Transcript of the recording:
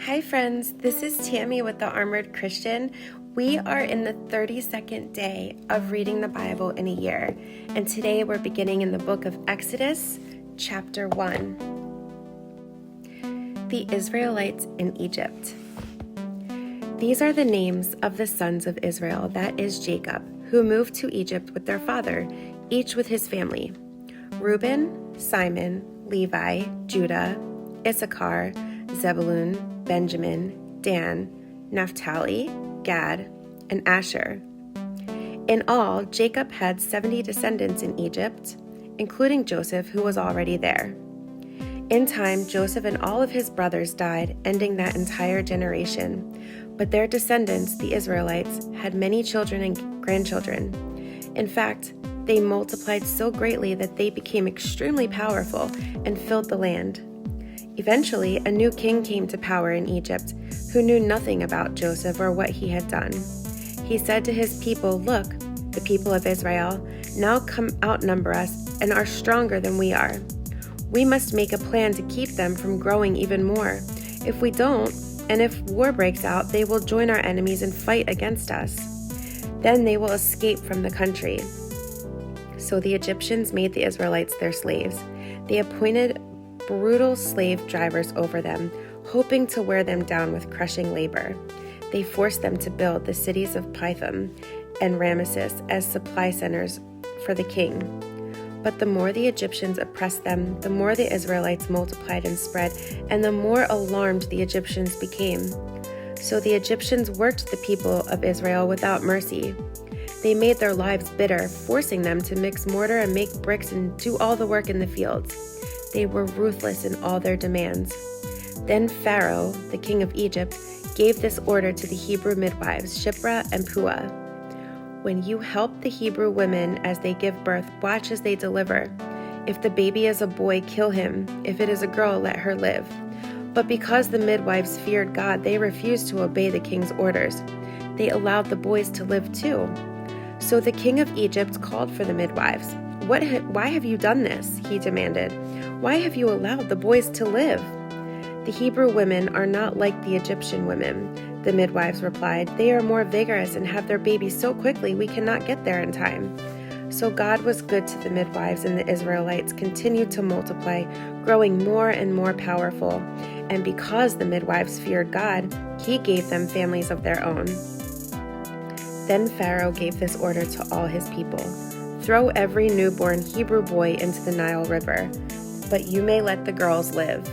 Hi friends, this is Tammy with the Armored Christian. We are in the 32nd day of reading the Bible in a year, and today we're beginning in the book of Exodus, chapter 1. The Israelites in Egypt. These are the names of the sons of Israel, that is Jacob, who moved to Egypt with their father, each with his family: Reuben, Simon, Levi, Judah, Issachar, Zebulun, Benjamin, Dan, Naphtali, Gad, and Asher. In all, Jacob had 70 descendants in Egypt, including Joseph, who was already there. In time, Joseph and all of his brothers died, ending that entire generation. But their descendants, the Israelites, had many children and grandchildren. In fact, they multiplied so greatly that they became extremely powerful and filled the land. Eventually, a new king came to power in Egypt, who knew nothing about Joseph or what he had done. He said to his people, "Look, the people of Israel now come outnumber us and are stronger than we are. We must make a plan to keep them from growing even more. If we don't, and if war breaks out, they will join our enemies and fight against us. Then they will escape from the country." So the Egyptians made the Israelites their slaves. They appointed brutal slave drivers over them, hoping to wear them down with crushing labor. They forced them to build the cities of Pithom and Ramesses as supply centers for the king. But the more the Egyptians oppressed them, the more the Israelites multiplied and spread, and the more alarmed the Egyptians became. So the Egyptians worked the people of Israel without mercy. They made their lives bitter, forcing them to mix mortar and make bricks and do all the work in the fields. They were ruthless in all their demands. Then Pharaoh, the king of Egypt, gave this order to the Hebrew midwives, Shiphrah and Puah: "When you help the Hebrew women as they give birth, watch as they deliver. If the baby is a boy, kill him. If it is a girl, let her live." But because the midwives feared God, they refused to obey the king's orders. They allowed the boys to live too. So the king of Egypt called for the midwives. Why have you done this?" he demanded. "Why have you allowed the boys to live?" "The Hebrew women are not like the Egyptian women," the midwives replied. "They are more vigorous and have their babies so quickly we cannot get there in time." So God was good to the midwives, and the Israelites continued to multiply, growing more and more powerful. And because the midwives feared God, he gave them families of their own. Then Pharaoh gave this order to all his people: "Throw every newborn Hebrew boy into the Nile River, but you may let the girls live."